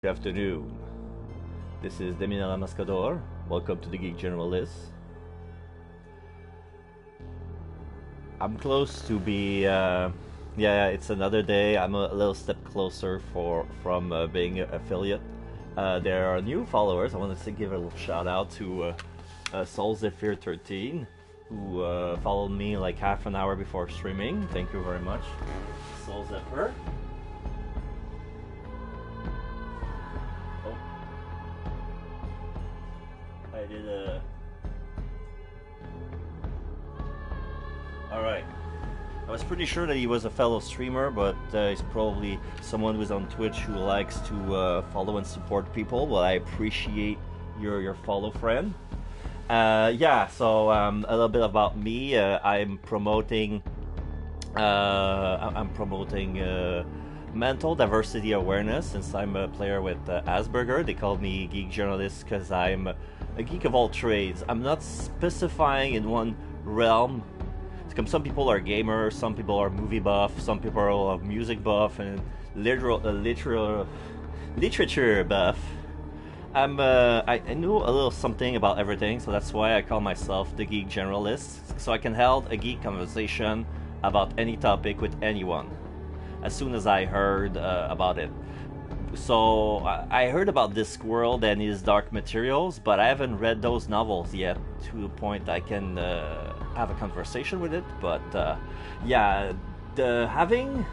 Good afternoon. This is Vampire the Masquerade. Welcome to the Geek Generalist. I'm close to be. Yeah, it's another day. I'm a little step closer from being an affiliate. There are new followers. I wanted to give a little shout out to Soul Zephyr 13, who followed me like half an hour before streaming. Thank you very much, Soul Zephyr. I did a. Alright. I was pretty sure that he was a fellow streamer, but he's probably someone who's on Twitch who likes to follow and support people. Well, I appreciate your follow, friend. Yeah, so a little bit about me. I'm promoting mental diversity awareness since I'm a player with Asperger. They call me Geek Generalist because I'm a geek of all trades. I'm not specifying in one realm. Some people are gamers, some people are movie buff, some people are music buff, and literature buff. I know a little something about everything, so that's why I call myself the Geek Generalist. So I can hold a geek conversation about any topic with anyone as soon as I heard about it. So I heard about Discworld and his Dark Materials, but I haven't read those novels yet to the point I can have a conversation with it. But yeah, having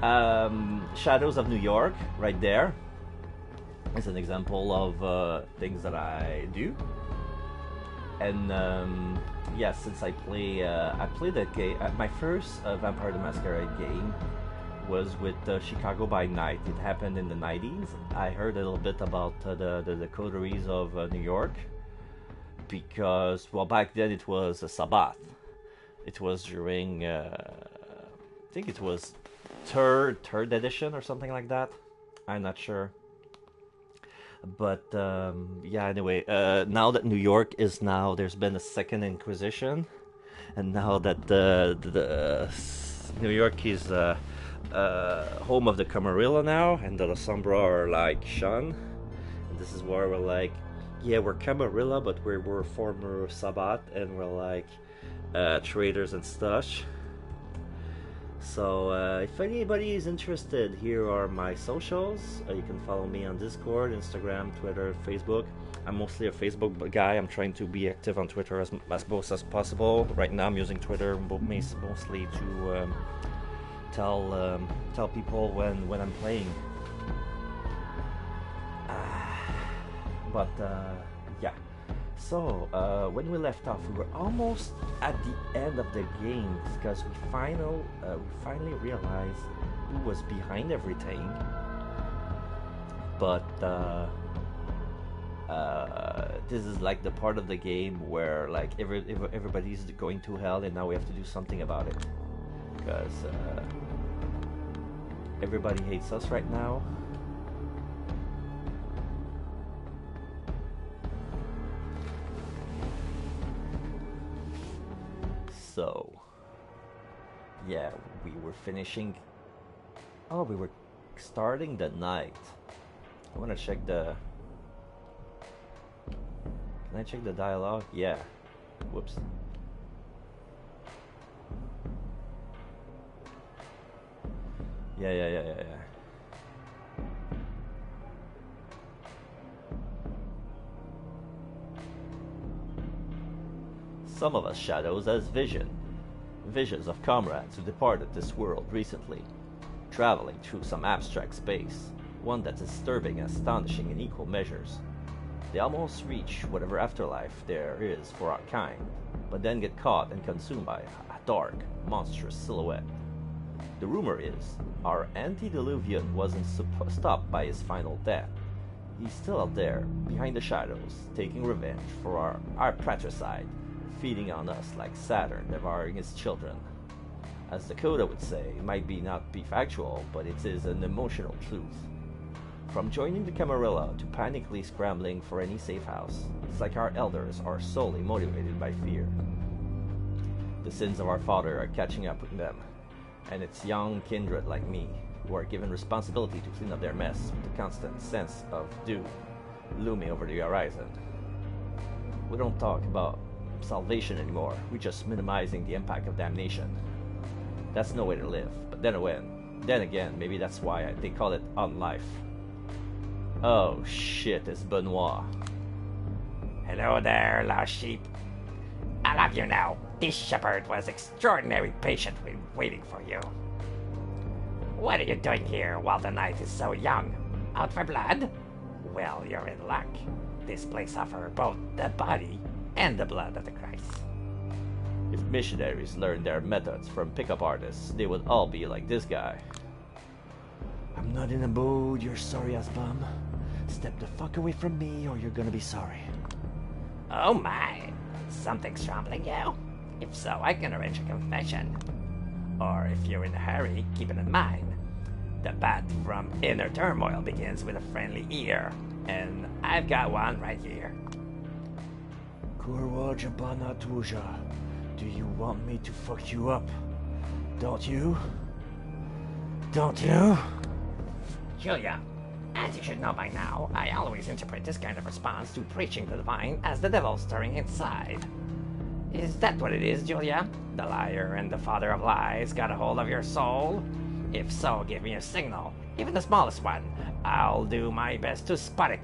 Shadows of New York right there is an example of things that I do. And yeah, since I played that game, my first Vampire the Masquerade game was with Chicago by Night. It happened in the 90s. I heard a little bit about the coteries of New York because, well, back then it was a Sabbath. It was during, I think it was third edition or something like that. I'm not sure. But yeah, anyway, now that New York is now, there's been a second Inquisition, and now that the New York is home of the Camarilla now, and the Sombra are like Sean. And this is where we're like, yeah, we're Camarilla, but we're former Sabbath, and we're like traders and such. So if anybody is interested, here are my socials. You can follow me on Discord, Instagram, Twitter, Facebook. I'm mostly a Facebook guy. I'm trying to be active on Twitter as most as possible. Right now I'm using Twitter mostly to tell people when I'm playing. But yeah. So when we left off, we were almost at the end of the game because we finally realized who was behind everything. But this is like the part of the game where like everybody's going to hell, and now we have to do something about it because everybody hates us right now. So yeah, we were finishing. Oh, we were starting the night. I want to check the. Can I check the dialogue? Yeah. Whoops. Yeah. Some of us shadows as visions of comrades who departed this world recently, traveling through some abstract space, one that's disturbing and astonishing in equal measures. They almost reach whatever afterlife there is for our kind, but then get caught and consumed by a dark, monstrous silhouette. The rumor is, our antediluvian wasn't stopped by his final death. He's still out there, behind the shadows, taking revenge for our patricide, feeding on us like Saturn devouring his children. As Dakota would say, it might not be factual, but it is an emotional truth. From joining the Camarilla to panically scrambling for any safe house, it's like our elders are solely motivated by fear. The sins of our father are catching up with them, and it's young kindred like me who are given responsibility to clean up their mess with the constant sense of doom looming over the horizon. We don't talk about salvation anymore, we're just minimizing the impact of damnation. That's no way to live, but then again, maybe that's why they call it unlife. Oh shit, it's Benoit. Hello there, lost sheep. I'll have you know, this shepherd was extraordinarily patiently waiting for you. What are you doing here while the night is so young? Out for blood? Well, you're in luck. This place offers both the body and the blood of the Christ. If missionaries learned their methods from pickup artists, they would all be like this guy. I'm not in a mood, you're sorry ass bum. Step the fuck away from me or you're gonna be sorry. Oh my, something's troubling you? If so, I can arrange a confession. Or if you're in a hurry, keep it in mind. The path from inner turmoil begins with a friendly ear, and I've got one right here. Kurwa Jabana Tuja, do you want me to fuck you up? Don't you? Don't you? Julia, as you should know by now, I always interpret this kind of response to preaching the divine as the devil stirring inside. Is that what it is, Julia? The liar and the father of lies got a hold of your soul? If so, give me a signal, even the smallest one. I'll do my best to spot it.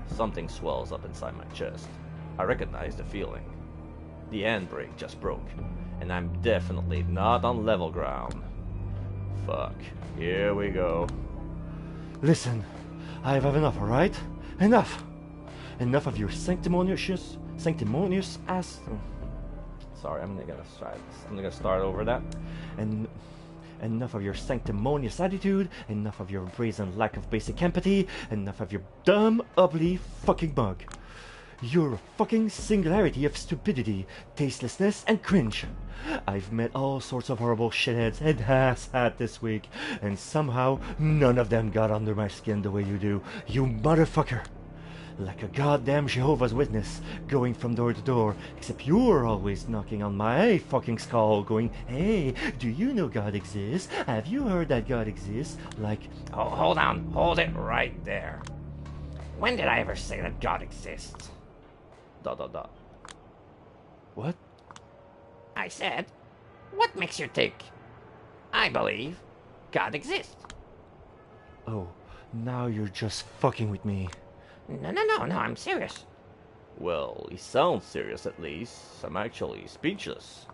Something swells up inside my chest. I recognize the feeling. The handbrake just broke, and I'm definitely not on level ground. Fuck, here we go. Listen, I've had enough, alright? Enough! Enough of your sanctimonious ass... Sorry, I'm gonna start over that. And enough of your sanctimonious attitude, enough of your brazen lack of basic empathy, enough of your dumb, ugly fucking mug. You're a fucking singularity of stupidity, tastelessness, and cringe. I've met all sorts of horrible shitheads and asshat this week, and somehow none of them got under my skin the way you do, you motherfucker. Like a goddamn Jehovah's Witness, going from door to door, except you're always knocking on my fucking skull, going, hey, do you know God exists? Have you heard that God exists? Like... Oh, hold on, hold it right there. When did I ever say that God exists? ... What? I said, what makes you think I believe God exists? Oh, now you're just fucking with me. No, I'm serious. Well, he sounds serious at least. I'm actually speechless.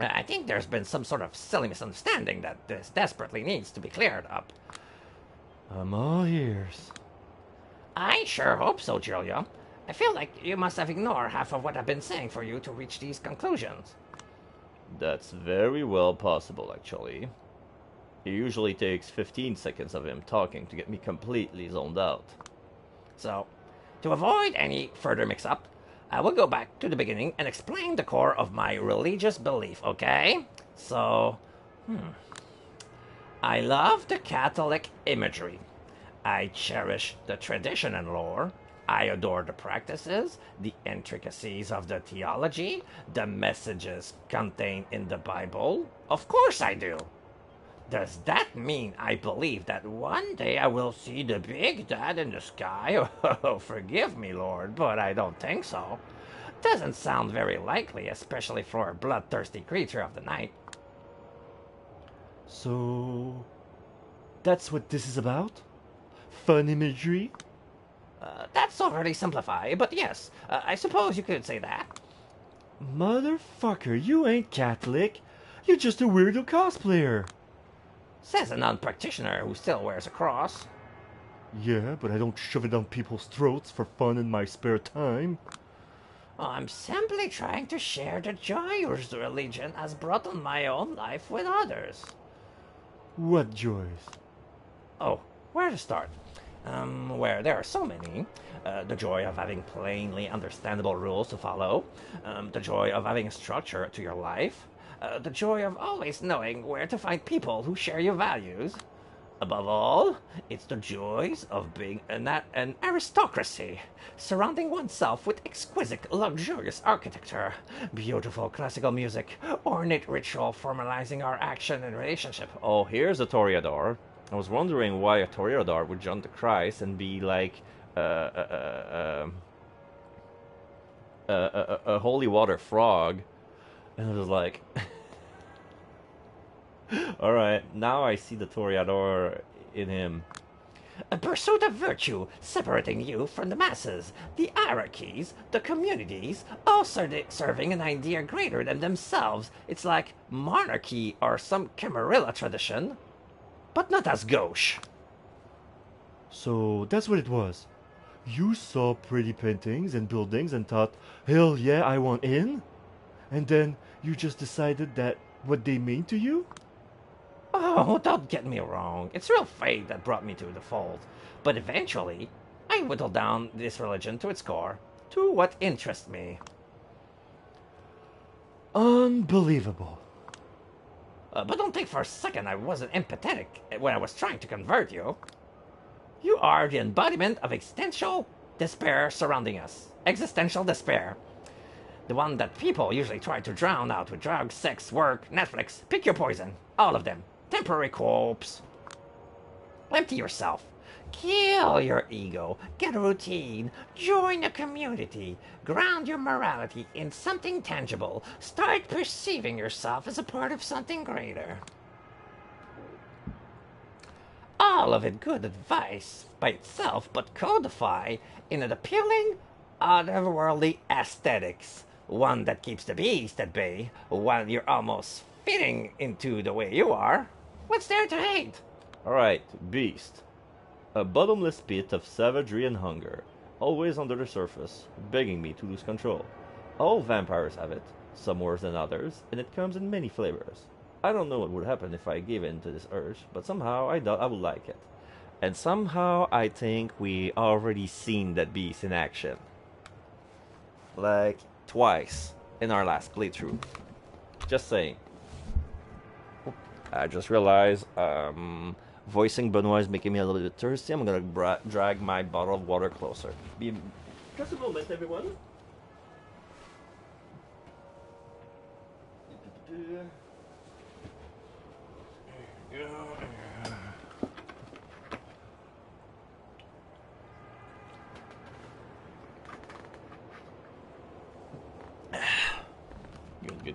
I think there's been some sort of silly misunderstanding that this desperately needs to be cleared up. I'm all ears. I sure hope so, Julia. I feel like you must have ignored half of what I've been saying for you to reach these conclusions. That's very well possible, actually. It usually takes 15 seconds of him talking to get me completely zoned out. So, to avoid any further mix-up, I will go back to the beginning and explain the core of my religious belief, okay? So, I love the Catholic imagery. I cherish the tradition and lore. I adore the practices, the intricacies of the theology, the messages contained in the Bible. Of course I do. Does that mean I believe that one day I will see the big dad in the sky? Oh, forgive me, Lord, but I don't think so. Doesn't sound very likely, especially for a bloodthirsty creature of the night. So, that's what this is about? Fun imagery? That's overly simplified, but yes, I suppose you could say that. Motherfucker, you ain't Catholic. You're just a weirdo cosplayer. Says a non-practitioner who still wears a cross. Yeah, but I don't shove it down people's throats for fun in my spare time. I'm simply trying to share the joys the religion has brought on my own life with others. What joys? Oh, where to start? Where there are so many. The joy of having plainly understandable rules to follow. The joy of having a structure to your life. The joy of always knowing where to find people who share your values. Above all, it's the joys of being an aristocracy, surrounding oneself with exquisite, luxurious architecture, beautiful classical music, ornate ritual formalizing our action and relationship. Oh, here's a Toreador. I was wondering why a Toreador would jump to Christ and be like a holy water frog. And I was like, alright, now I see the Toreador in him. A pursuit of virtue, separating you from the masses, the hierarchies, the communities, all serving an idea greater than themselves. It's like monarchy or some Camarilla tradition, but not as gauche. So that's what it was. You saw pretty paintings and buildings and thought, hell yeah, I want in? And then you just decided that what they mean to you? Oh, don't get me wrong. It's real fate that brought me to the fold. But eventually, I whittled down this religion to its core, to what interests me. Unbelievable. But don't think for a second I wasn't empathetic when I was trying to convert you. You are the embodiment of existential despair surrounding us. Existential despair. The one that people usually try to drown out with drugs, sex, work, Netflix. Pick your poison. All of them. Temporary corpse. Empty yourself. Kill your ego. Get a routine. Join a community. Ground your morality in something tangible. Start perceiving yourself as a part of something greater. All of it good advice by itself, but codify in an appealing, otherworldly aesthetics. One that keeps the beast at bay while you're almost fitting into the way you are. What's there to hate? Alright, beast. A bottomless pit of savagery and hunger, always under the surface, begging me to lose control. All vampires have it, some worse than others, and it comes in many flavors. I don't know what would happen if I gave in to this urge, but somehow I thought I would like it. And somehow I think we already seen that beast in action. Like, twice in our last playthrough. Just saying. I just realized voicing Benoit is making me a little bit thirsty. I'm gonna drag my bottle of water closer. Just a moment, everyone.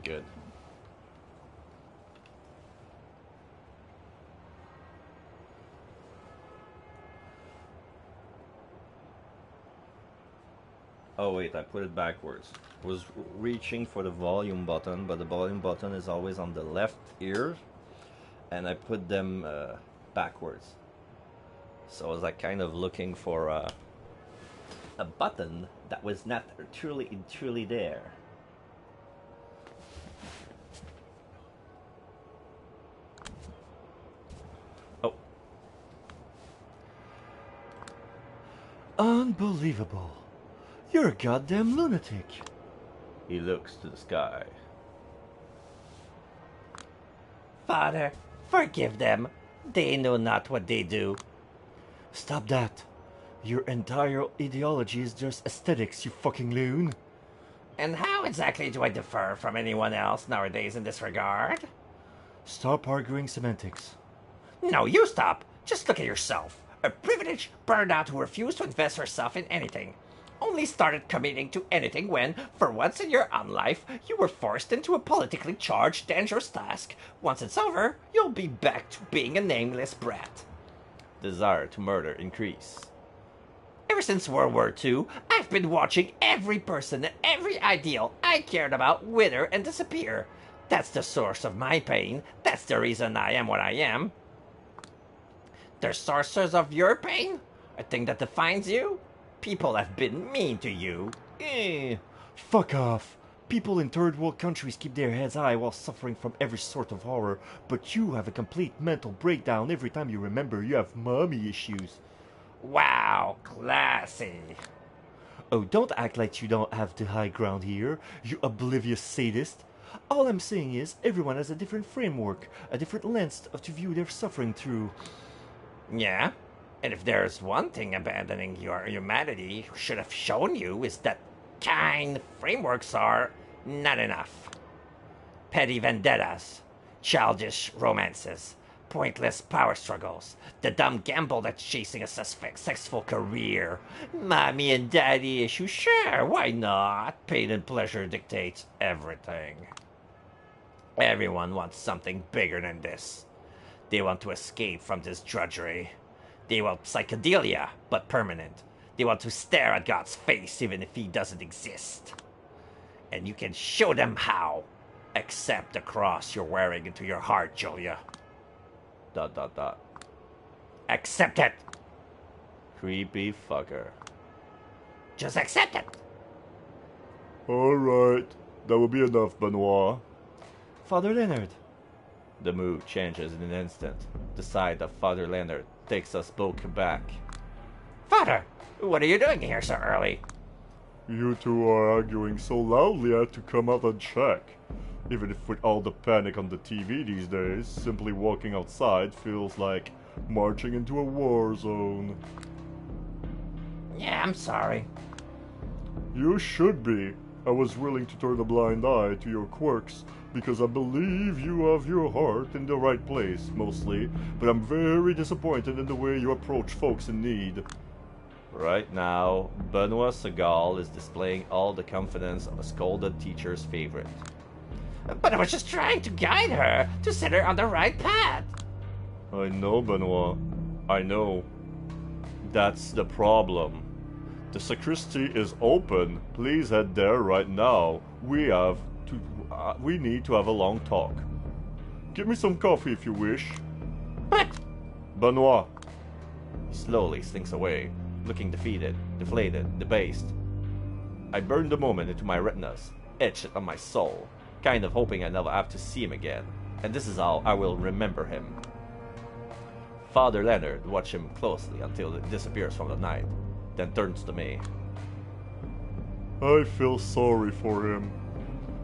Good. Oh wait, I put it backwards. I was reaching for the volume button, but the volume button is always on the left ear, and I put them backwards. So I was like kind of looking for a button that was not truly there. Oh. Unbelievable. You're a goddamn lunatic. He looks to the sky. Father, forgive them. They know not what they do. Stop that. Your entire ideology is just aesthetics, you fucking loon. And how exactly do I differ from anyone else nowadays in this regard? Stop arguing semantics. No, you stop. Just look at yourself. A privileged, burned out who refused to invest herself in anything. Only started committing to anything when, for once in your own life, you were forced into a politically charged, dangerous task. Once it's over, you'll be back to being a nameless brat. Desire to murder increase. Ever since World War II, I've been watching every person and every ideal I cared about wither and disappear. That's the source of my pain. That's the reason I am what I am. The sources of your pain? A thing that defines you? People have been mean to you. Fuck off. People in third world countries keep their heads high while suffering from every sort of horror, but you have a complete mental breakdown every time you remember you have mommy issues. Wow, classy. Oh, don't act like you don't have the high ground here, you oblivious sadist. All I'm saying is everyone has a different framework, a different lens to view their suffering through. Yeah? And if there's one thing abandoning your humanity should have shown you is that kind frameworks are not enough. Petty vendettas, childish romances, pointless power struggles, the dumb gamble that's chasing a successful career, mommy and daddy issues, sure, why not? Pain and pleasure dictates everything. Everyone wants something bigger than this. They want to escape from this drudgery. They want psychedelia, but permanent. They want to stare at God's face even if he doesn't exist. And you can show them how. Accept the cross you're wearing into your heart, Julia. ... Accept it. Creepy fucker. Just accept it. Alright, that will be enough, Benoit. Father Leonard. The mood changes in an instant. The sight of Father Leonard takes us both aback. Father, what are you doing here so early? You two are arguing so loudly I had to come out and check. Even if with all the panic on the TV these days, simply walking outside feels like marching into a war zone. Yeah, I'm sorry. You should be. I was willing to turn a blind eye to your quirks because I believe you have your heart in the right place, mostly, but I'm very disappointed in the way you approach folks in need. Right now, Benoit Segal is displaying all the confidence of a scolded teacher's favorite. But I was just trying to guide her, to set her on the right path. I know, Benoit. I know. That's the problem. The sacristy is open. Please head there right now. We need to have a long talk. Give me some coffee if you wish. But... Benoit. He slowly slinks away, looking defeated, deflated, debased. I burn the moment into my retinas, etch it on my soul, kind of hoping I never have to see him again, and this is how I will remember him. Father Leonard watched him closely until it disappears from the night, then turns to me. I feel sorry for him.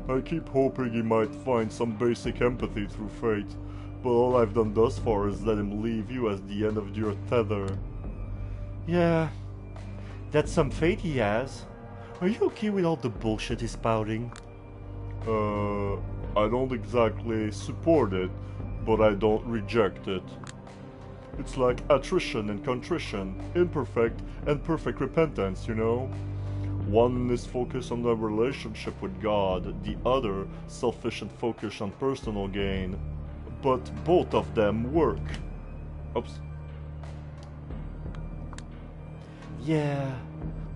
I keep hoping he might find some basic empathy through fate, but all I've done thus far is let him leave you as the end of your tether. Yeah, that's some fate he has. Are you okay with all the bullshit he's spouting? I don't exactly support it, but I don't reject it. It's like attrition and contrition, imperfect and perfect repentance, you know? One is focused on the relationship with God, the other selfish and focused on personal gain. But both of them work. Oops. Yeah,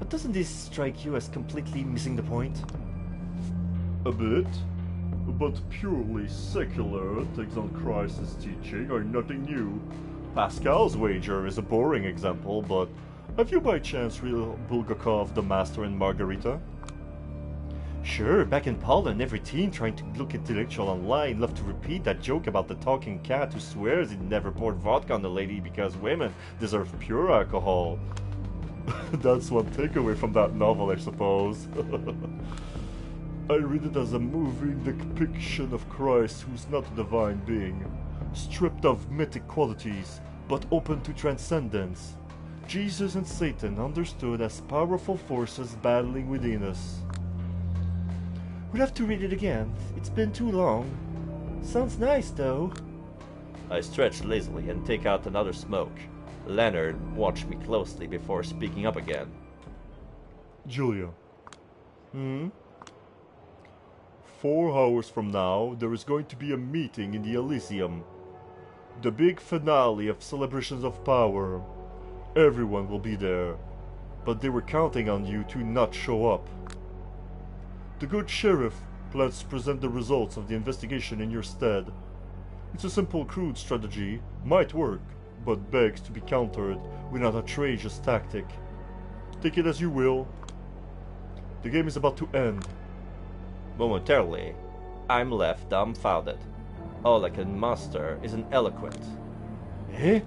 but doesn't this strike you as completely missing the point? A bit. But purely secular takes on Christ's teaching are nothing new. Pascal's wager is a boring example, but have you by chance read Bulgakov, The Master and Margarita? Sure, back in Poland, every teen trying to look intellectual online loved to repeat that joke about the talking cat who swears he never poured vodka on a lady because women deserve pure alcohol. That's one takeaway from that novel, I suppose. I read it as a moving depiction of Christ who's not a divine being, stripped of mythic qualities, but open to transcendence. Jesus and Satan understood as powerful forces battling within us. We'll have to read it again. It's been too long. Sounds nice, though. I stretch lazily and take out another smoke. Leonard watched me closely before speaking up again. Julia. 4 hours from now, there is going to be a meeting in the Elysium. The big finale of Celebrations of Power. Everyone will be there, but they were counting on you to not show up. The good sheriff plans to present the results of the investigation in your stead. It's a simple, crude strategy, might work, but begs to be countered with an outrageous tactic. Take it as you will. The game is about to end. Momentarily, I'm left dumbfounded. All I can muster is an eloquent. Eh?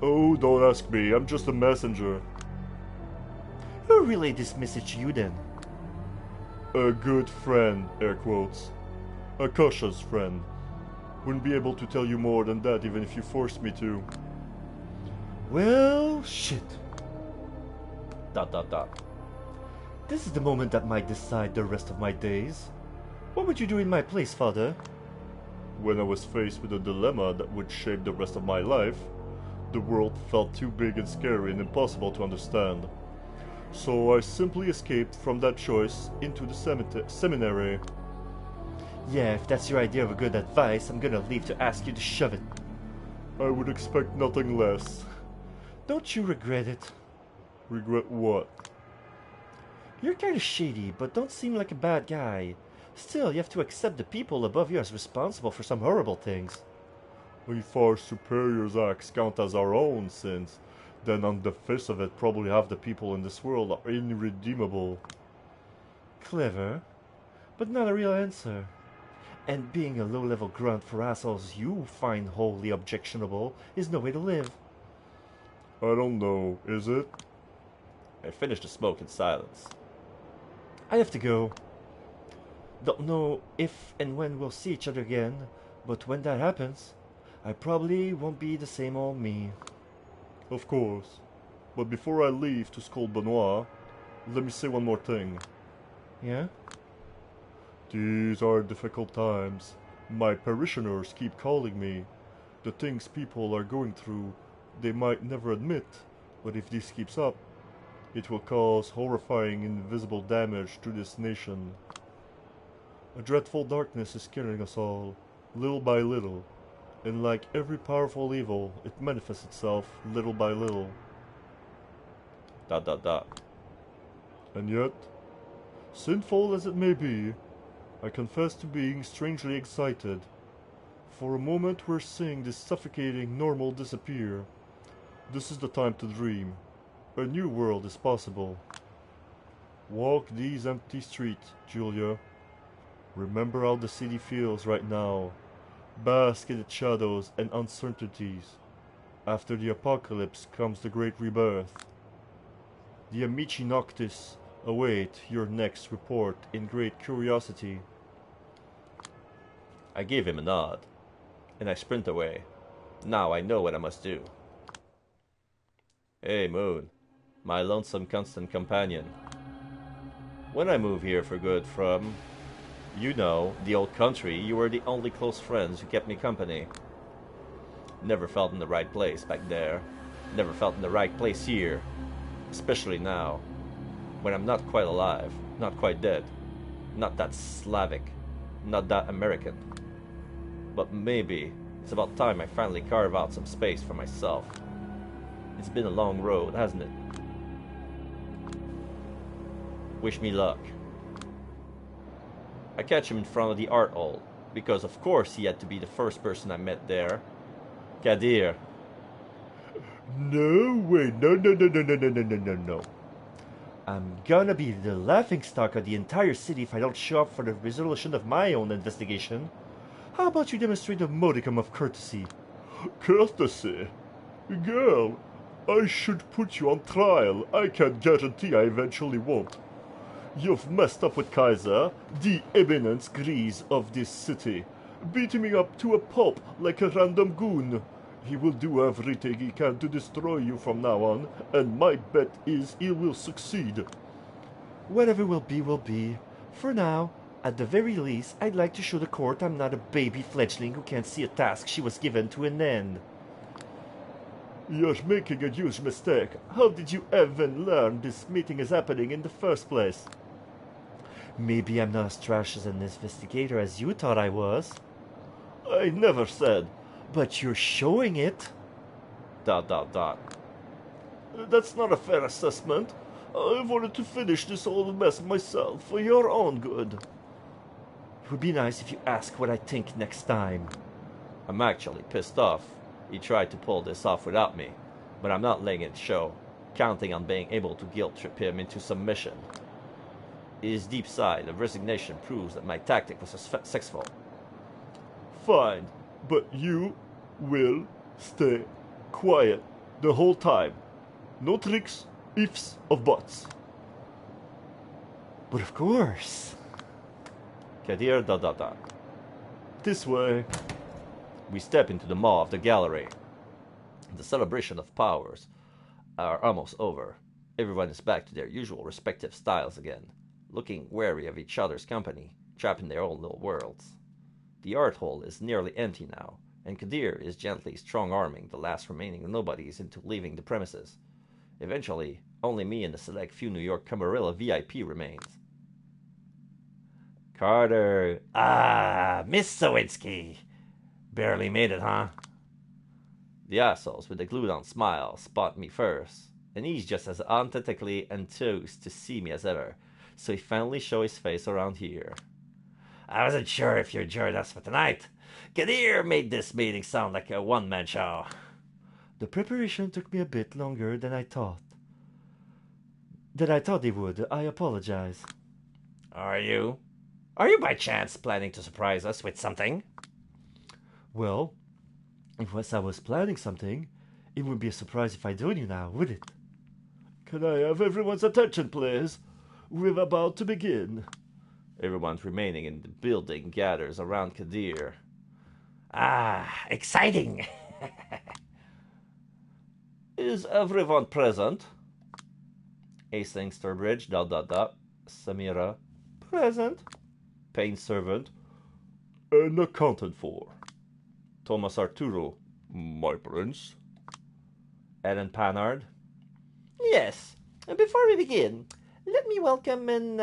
Oh, don't ask me, I'm just a messenger. Who relayed this message to you then? A good friend, air quotes. A cautious friend. Wouldn't be able to tell you more than that even if you forced me to. Well, shit. Dot dot dot. This is the moment that might decide the rest of my days. What would you do in my place, father? When I was faced with a dilemma that would shape the rest of my life, the world felt too big and scary and impossible to understand. So I simply escaped from that choice into the seminary. Yeah, if that's your idea of a good advice, I'm gonna leave to ask you to shove it. I would expect nothing less. Don't you regret it? Regret what? You're kinda shady, but don't seem like a bad guy. Still, you have to accept the people above you as responsible for some horrible things. If our superiors' acts count as our own sins, then on the face of it, probably half the people in this world are irredeemable. Clever, but not a real answer. And being a low-level grunt for assholes you find wholly objectionable is no way to live. I don't know, is it? I finished the smoke in silence. I have to go. Don't know if and when we'll see each other again, but when that happens, I probably won't be the same old me. Of course. But before I leave to scold Benoit, let me say one more thing. Yeah? These are difficult times. My parishioners keep calling me. The things people are going through, they might never admit, but if this keeps up, it will cause horrifying invisible damage to this nation. A dreadful darkness is killing us all, little by little, and like every powerful evil, it manifests itself little by little. Dot dot dot. And yet, sinful as it may be, I confess to being strangely excited. For a moment we're seeing this suffocating normal disappear. This is the time to dream. A new world is possible. Walk these empty streets, Julia. Remember how the city feels right now. Bask in its shadows and uncertainties. After the apocalypse comes the great rebirth. The Amici Noctis await your next report in great curiosity. I gave him a nod, and I sprint away. Now I know what I must do. Hey, Moon, my lonesome constant companion. When I moved here for good from, you know, the old country, you were the only close friends who kept me company. Never felt in the right place back there. Never felt in the right place here. Especially now, when I'm not quite alive, not quite dead, not that Slavic, not that American. But maybe it's about time I finally carve out some space for myself. It's been a long road, hasn't it? Wish me luck. I catch him in front of the art hall, because of course he had to be the first person I met there. Kadir. No way, no. I'm gonna be the laughingstock of the entire city if I don't show up for the resolution of my own investigation. How about you demonstrate a modicum of courtesy? Courtesy? Girl, I should put you on trial. I can guarantee I eventually won't. You've messed up with Kaiser, the eminence grise of this city, beating me up to a pulp like a random goon. He will do everything he can to destroy you from now on, and my bet is he will succeed. Whatever will be, will be. For now, at the very least, I'd like to show the court I'm not a baby fledgling who can't see a task she was given to an end. You're making a huge mistake. How did you even learn this meeting is happening in the first place? Maybe I'm not as trash as an investigator as you thought I was. I never said. But you're showing it. ... That's not a fair assessment. I wanted to finish this whole mess myself for your own good. It would be nice if you ask what I think next time. I'm actually pissed off. He tried to pull this off without me, but I'm not letting it show, counting on being able to guilt-trip him into submission. His deep sigh of resignation proves that my tactic was successful. Fine, but you will stay quiet the whole time. No tricks, ifs, or buts. But of course. Kadir ... This way. We step into the maw of the gallery. The celebration of powers are almost over. Everyone is back to their usual respective styles again, looking wary of each other's company, trapped in their own little worlds. The art hall is nearly empty now, and Kadir is gently strong-arming the last remaining nobodies into leaving the premises. Eventually, only me and the select few New York Camarilla VIP remains. Carter. Ah, Miss Sawinski. Barely made it, huh? The assholes with the glued-on smile spot me first, and he's just as authentically enthused to see me as ever, so he finally show his face around here. I wasn't sure if you'd join us for tonight. Kadir made this meeting sound like a one-man show. The preparation took me a bit longer than I thought. It would. I apologize. Are you? Are you by chance planning to surprise us with something? Well, unless I was planning something, it wouldn't be a surprise if I told you now, would it? Can I have everyone's attention, please? We're about to begin. Everyone remaining in the building gathers around Kadir. Ah, exciting! Is everyone present? Aisling Sturbridge, ... Samira, present. Pain Servant, And accounted for. Thomas Arturo, My prince. Ellen Panard. Yes, and before we begin, let me welcome an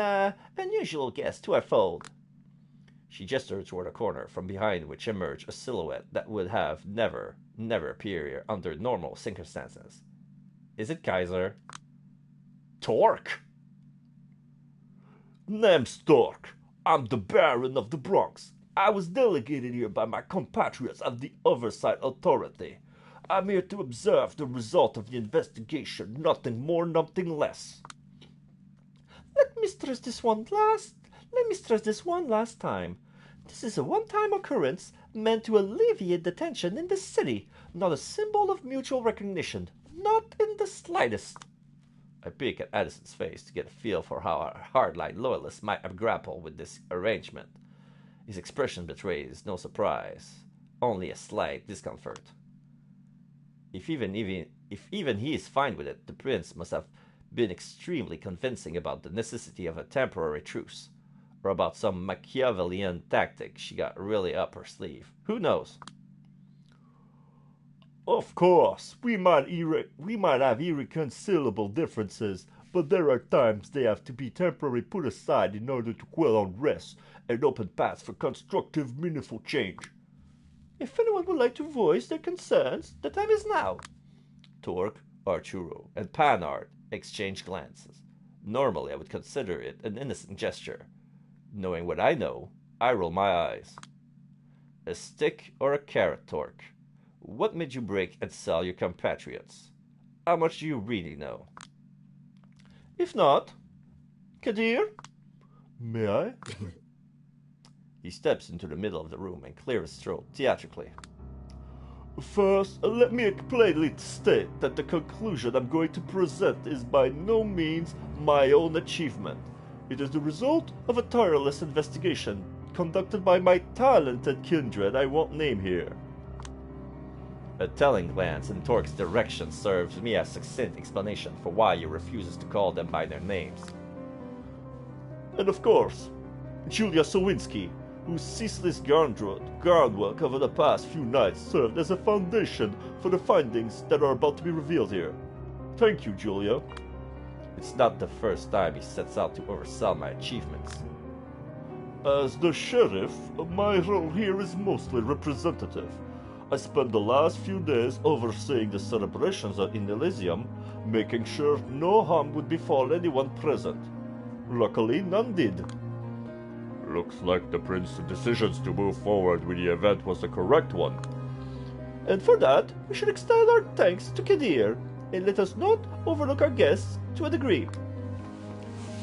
unusual guest to our fold. She gestured toward a corner from behind which emerged a silhouette that would have never appeared here under normal circumstances. Is it Kaiser? Torque! Name's Torque. I'm the Baron of the Bronx. I was delegated here by my compatriots of the Oversight Authority. I'm here to observe the result of the investigation, nothing more, nothing less. Let me stress this one last time. This is a one-time occurrence meant to alleviate the tension in the city, not a symbol of mutual recognition, not in the slightest. I peek at Addison's face to get a feel for how our hardline loyalists might have grappled with this arrangement. His expression betrays no surprise, only a slight discomfort. If even he is fine with it, the prince must have been extremely convincing about the necessity of a temporary truce, or about some Machiavellian tactic she got really up her sleeve. Who knows? Of course, we might have irreconcilable differences, but there are times they have to be temporarily put aside in order to quell unrest and open paths for constructive, meaningful change. If anyone would like to voice their concerns, the time is now. Torque, Arturo, and Panard exchange glances. Normally, I would consider it an innocent gesture. Knowing what I know, I roll my eyes. A stick or a carrot, Torque? What made you break and sell your compatriots? How much do you really know? If not, Kadir? May I? He steps into the middle of the room and clears his throat theatrically. First, let me plainly state that the conclusion I'm going to present is by no means my own achievement. It is the result of a tireless investigation conducted by my talented kindred I won't name here. A telling glance in Torque's direction serves me as succinct explanation for why he refuses to call them by their names. And of course, Julia Sawinski, whose ceaseless groundwork over the past few nights served as a foundation for the findings that are about to be revealed here. Thank you, Julia. It's not the first time he sets out to oversell my achievements. As the sheriff, my role here is mostly representative. I spent the last few days overseeing the celebrations in Elysium, making sure no harm would befall anyone present. Luckily, none did. Looks like the prince's decisions to move forward with the event was the correct one. And for that, we should extend our thanks to Kadir, and let us not overlook our guests to a degree.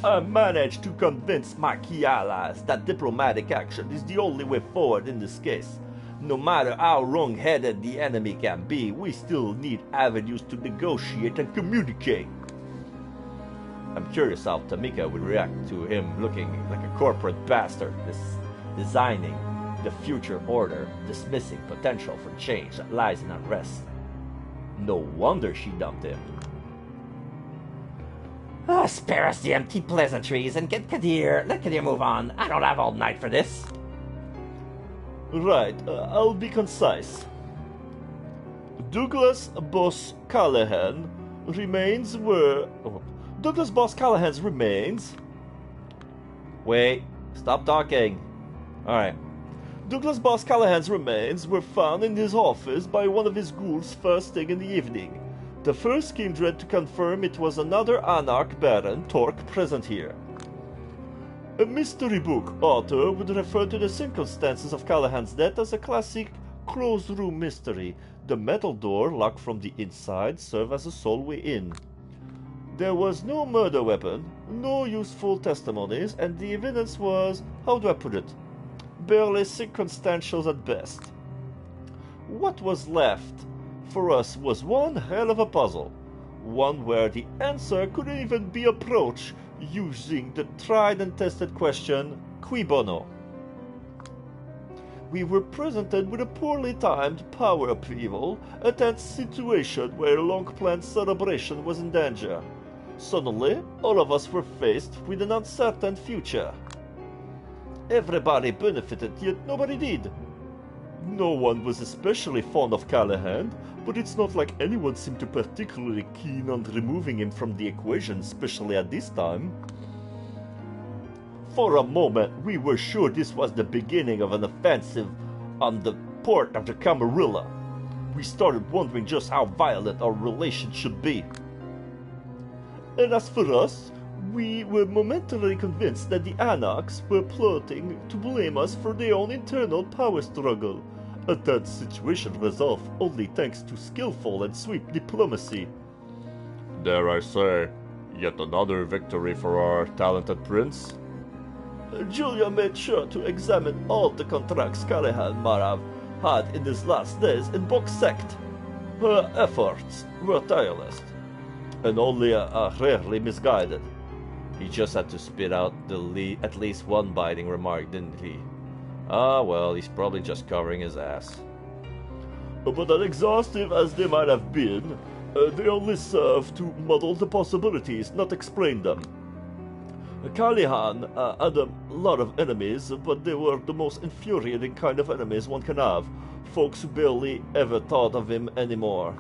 I managed to convince my key allies that diplomatic action is the only way forward in this case. No matter how wrong-headed the enemy can be, we still need avenues to negotiate and communicate. I'm curious how Tamika would react to him looking like a corporate bastard, designing the future order, dismissing potential for change that lies in unrest. No wonder she dumped him. Spare us the empty pleasantries and let Kadir move on. I don't have all night for this. Right, I'll be concise. Douglas Boss Callahan remains where... Douglas Boss Callahan's remains... Wait, stop talking. Alright. Douglas Boss Callahan's remains were found in his office by one of his ghouls first thing in the evening. The first kindred to confirm it was another Anarch Baron, Torque, present here. A mystery book author would refer to the circumstances of Callahan's death as a classic closed room mystery. The metal door, locked from the inside, served as a sole way in. There was no murder weapon, no useful testimonies, and the evidence was, how do I put it, barely circumstantial at best. What was left for us was one hell of a puzzle, one where the answer couldn't even be approached using the tried and tested question, cui bono? We were presented with a poorly timed power upheaval, a tense situation where a long-planned celebration was in danger. Suddenly, all of us were faced with an uncertain future. Everybody benefited, yet nobody did. No one was especially fond of Callahan, but it's not like anyone seemed to particularly keen on removing him from the equation, especially at this time. For a moment, we were sure this was the beginning of an offensive on the port of the Camarilla. We started wondering just how violent our relation should be. And as for us, we were momentarily convinced that the Anarchs were plotting to blame us for their own internal power struggle. A tense situation resolved only thanks to skillful and swift diplomacy. Dare I say, yet another victory for our talented prince? Julia made sure to examine all the contracts Callahan might have had in his last days in Boxsect. Her efforts were tireless, and only rarely misguided. He just had to spit out at least one biting remark, didn't he? Ah, well, he's probably just covering his ass. But unexhaustive as they might have been, they only served to muddle the possibilities, not explain them. Callahan had a lot of enemies, but they were the most infuriating kind of enemies one can have, folks who barely ever thought of him anymore.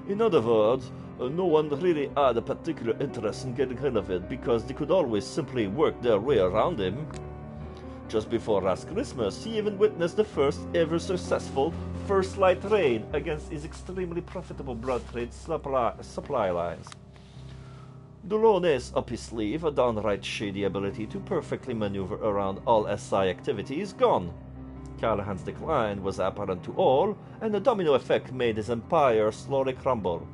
In other words, no one really had a particular interest in getting rid of it because they could always simply work their way around him. Just before last Christmas, he even witnessed the first ever successful First Light raid against his extremely profitable blood trade supply lines. The lone ace up his sleeve, a downright shady ability to perfectly maneuver around all SI activities, gone. Callahan's decline was apparent to all, and the domino effect made his empire slowly crumble.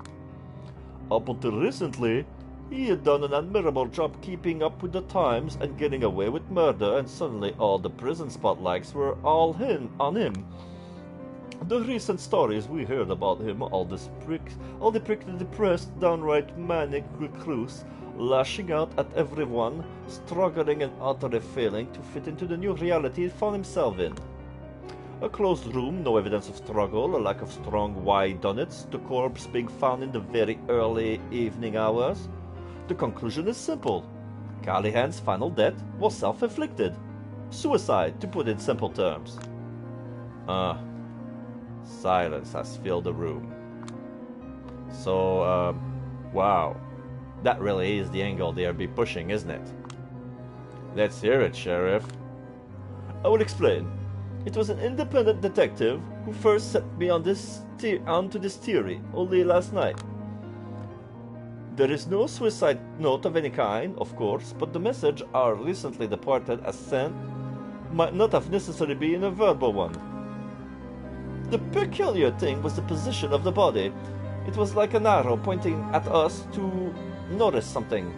Up until recently, he had done an admirable job keeping up with the times and getting away with murder, and suddenly all the prison spotlights were all on him. The recent stories we heard about him, all the prickly depressed, downright manic recluse, lashing out at everyone, struggling and utterly failing to fit into the new reality he found himself in. A closed room, no evidence of struggle, a lack of strong why-done-its, the corpse being found in the very early evening hours. The conclusion is simple. Callahan's final death was self-inflicted. Suicide, to put it in simple terms. Silence has filled the room. So, wow. That really is the angle they'll be pushing, isn't it? Let's hear it, Sheriff. I will explain. It was an independent detective who first set me on onto this theory only last night. There is no suicide note of any kind, of course, but the message our recently departed has sent might not have necessarily been a verbal one. The peculiar thing was the position of the body. It was like an arrow pointing at us to notice something.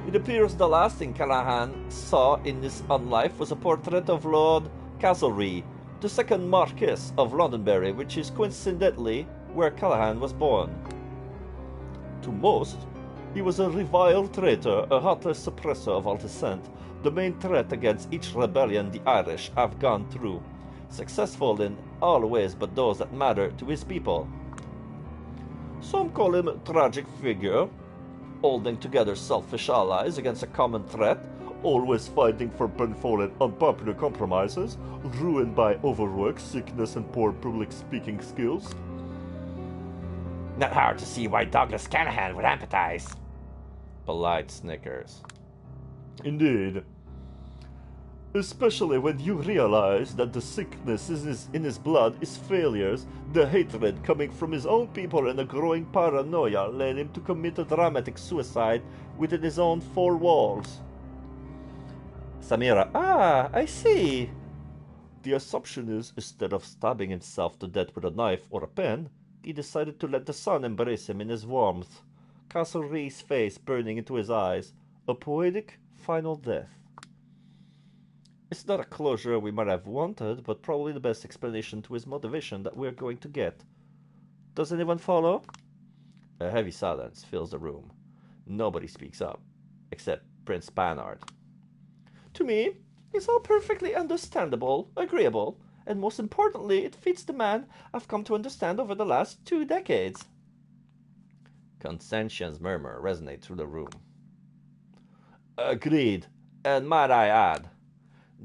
It appears the last thing Callahan saw in his own life was a portrait of Lord Castlereagh, the second Marquess of Londonderry, which is coincidentally where Callahan was born. To most, he was a reviled traitor, a heartless suppressor of all dissent, the main threat against each rebellion the Irish have gone through, successful in all ways but those that matter to his people. Some call him a tragic figure, holding together selfish allies against a common threat, always fighting for painful and unpopular compromises, ruined by overwork, sickness, and poor public speaking skills. Not hard to see why Douglas Canahan would empathize. Polite snickers. Indeed. Especially when you realize that the sickness in his blood is failures, the hatred coming from his own people, and the growing paranoia led him to commit a dramatic suicide within his own four walls. Samira, I see. The assumption is, instead of stabbing himself to death with a knife or a pen, he decided to let the sun embrace him in his warmth, Castle Ree's face burning into his eyes, a poetic final death. It's not a closure we might have wanted, but probably the best explanation to his motivation that we're going to get. Does anyone follow? A heavy silence fills the room. Nobody speaks up, except Prince Panhard. To me, it's all perfectly understandable, agreeable, and most importantly, it fits the man I've come to understand over the last 2 decades. Conscientious murmur resonates through the room. Agreed, and might I add,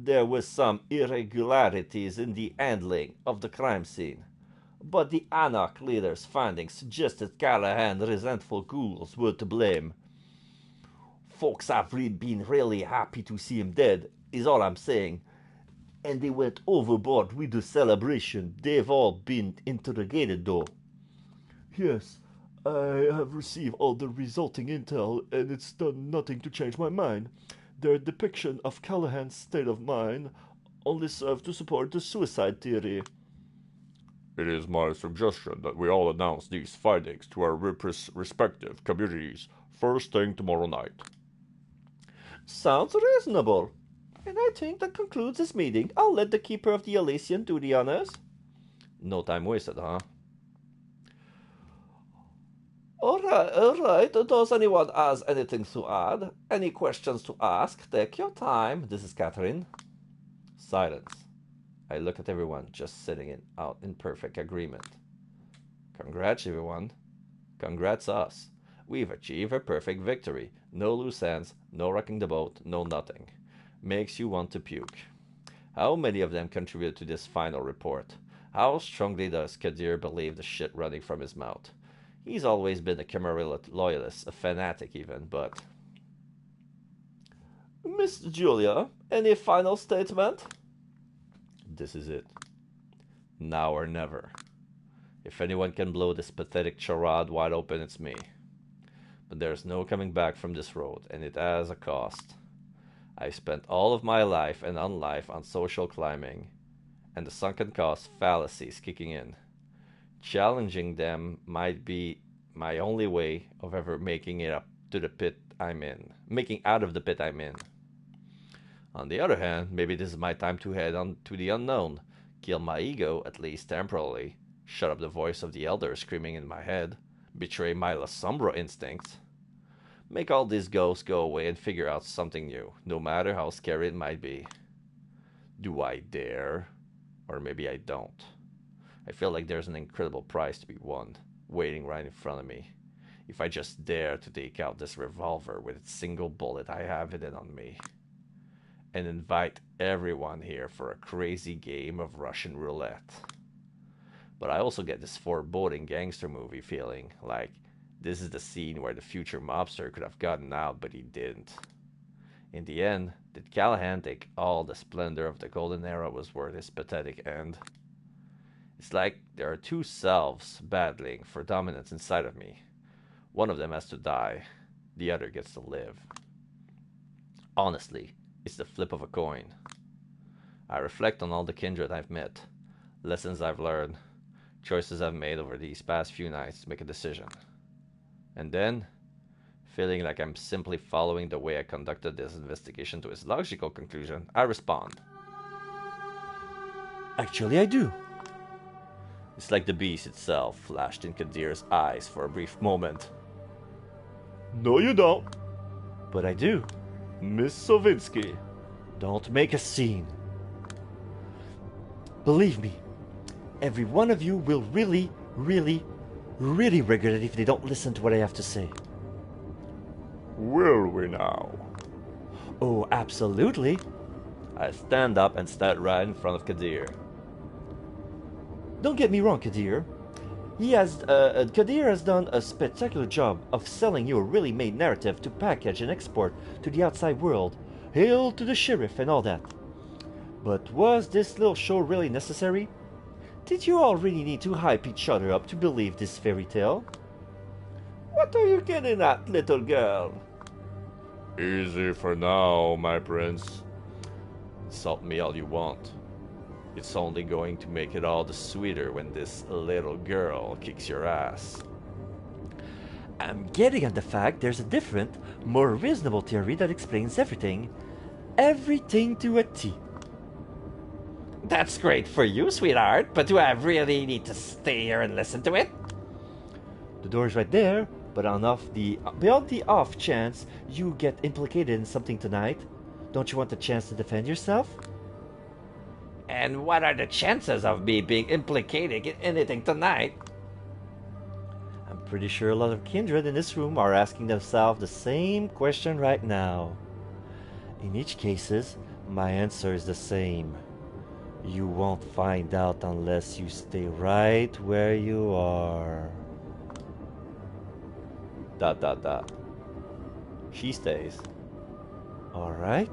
there were some irregularities in the handling of the crime scene, but the Anarch leader's findings suggested Callahan resentful ghouls were to blame. Folks have been really happy to see him dead, is all I'm saying, and they went overboard with the celebration. They've all been interrogated, though. Yes, I have received all the resulting intel, and it's done nothing to change my mind. Their depiction of Callahan's state of mind only served to support the suicide theory. It is my suggestion that we all announce these findings to our respective communities first thing tomorrow night. Sounds reasonable. And I think that concludes this meeting. I'll let the Keeper of the Elysian do the honors. No time wasted, huh? All right. Does anyone has anything to add? Any questions to ask? Take your time. This is Catherine. Silence. I look at everyone just sitting out in perfect agreement. Congrats, everyone. Congrats us. We've achieved a perfect victory. No loose ends, no wrecking the boat, no nothing. Makes you want to puke. How many of them contributed to this final report? How strongly does Kadir believe the shit running from his mouth? He's always been a Camarilla loyalist, a fanatic even, but... Miss Julia, any final statement? This is it. Now or never. If anyone can blow this pathetic charade wide open, it's me. But there's no coming back from this road, and it has a cost. I spent all of my life and unlife on social climbing, and the sunken cost fallacies kicking in. Challenging them might be my only way of ever making it up to the pit I'm in. Making out of the pit I'm in. On the other hand, maybe this is my time to head on to the unknown. Kill my ego, at least temporarily. Shut up the voice of the elder screaming in my head. Betray my La Sombra instincts. Make all these ghosts go away and figure out something new, no matter how scary it might be. Do I dare? Or maybe I don't. I feel like there's an incredible prize to be won, waiting right in front of me. If I just dare to take out this revolver with its single bullet I have hidden on me. And invite everyone here for a crazy game of Russian roulette. But I also get this foreboding gangster movie feeling, like this is the scene where the future mobster could have gotten out, but he didn't. In the end, did Callahan think all the splendor of the golden era was worth his pathetic end? It's like there are two selves battling for dominance inside of me. One of them has to die, the other gets to live. Honestly, it's the flip of a coin. I reflect on all the kindred I've met, lessons I've learned, choices I've made over these past few nights to make a decision. And then, feeling like I'm simply following the way I conducted this investigation to its logical conclusion, I respond. Actually, I do. It's like the beast itself flashed in Kadir's eyes for a brief moment. No, you don't. But I do. Miss Sovinsky. Don't make a scene. Believe me, every one of you will really, really, really regret it if they don't listen to what I have to say. Will we now? Oh, absolutely. I stand up and stand right in front of Kadir. Don't get me wrong, Kadir. Kadir has done a spectacular job of selling you a really made narrative to package and export to the outside world. Hail to the sheriff and all that. But was this little show really necessary? Did you all really need to hype each other up to believe this fairy tale? What are you getting at, little girl? Easy for now, my prince. Insult me all you want. It's only going to make it all the sweeter when this little girl kicks your ass. I'm getting at the fact there's a different, more reasonable theory that explains everything. Everything to a T. That's great for you, sweetheart, but do I really need to stay here and listen to it? The door's right there, but beyond the off chance you get implicated in something tonight, don't you want the chance to defend yourself? And what are the chances of me being implicated in anything tonight? I'm pretty sure a lot of kindred in this room are asking themselves the same question right now. In each cases, my answer is the same. You won't find out unless you stay right where you are. ... She stays. Alright.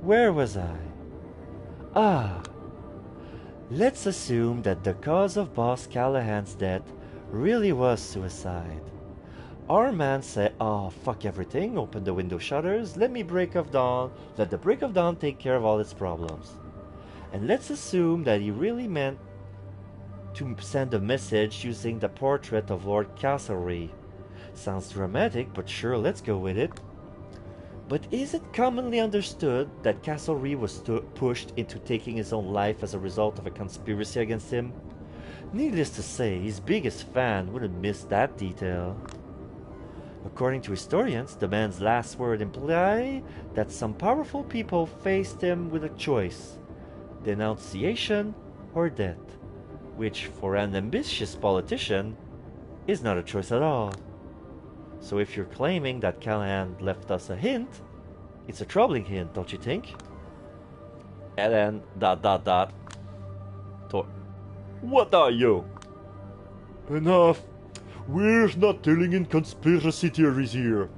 Where was I? Let's assume that the cause of Boss Callahan's death really was suicide. Our man said, "Oh, fuck everything, open the window shutters, let the break of dawn take care of all its problems." And let's assume that he really meant to send a message using the portrait of Lord Castlereagh. Sounds dramatic, but sure, let's go with it. But is it commonly understood that Castlereagh was pushed into taking his own life as a result of a conspiracy against him? Needless to say, his biggest fan wouldn't miss that detail. According to historians, the man's last words imply that some powerful people faced him with a choice: denunciation or death, which for an ambitious politician is not a choice at all. So if you're claiming that Callahan left us a hint, it's a troubling hint, don't you think? And then ... What are you? Enough. We're not dealing in conspiracy theories here.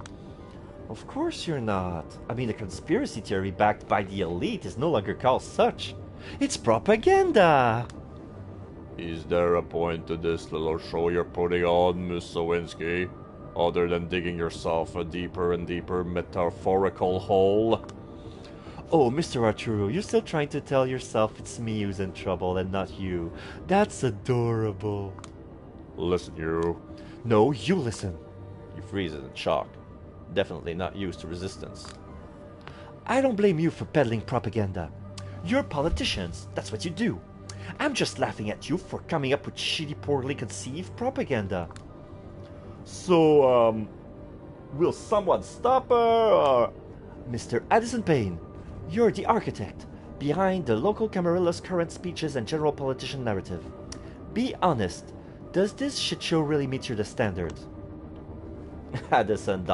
Of course you're not. I mean, a conspiracy theory backed by the elite is no longer called such. It's propaganda! Is there a point to this little show you're putting on, Miss Sawinski? Other than digging yourself a deeper and deeper metaphorical hole? Oh, Mr. Arturo, you're still trying to tell yourself it's me who's in trouble and not you. That's adorable. Listen, you. No, you listen. You freeze in shock. Definitely not used to resistance. I don't blame you for peddling propaganda. You're politicians, that's what you do. I'm just laughing at you for coming up with shitty, poorly conceived propaganda. So, will someone stop her, or... Mr. Addison Payne, you're the architect behind the local Camarilla's current speeches and general politician narrative. Be honest, does this shit show really meet your standards? Addison ...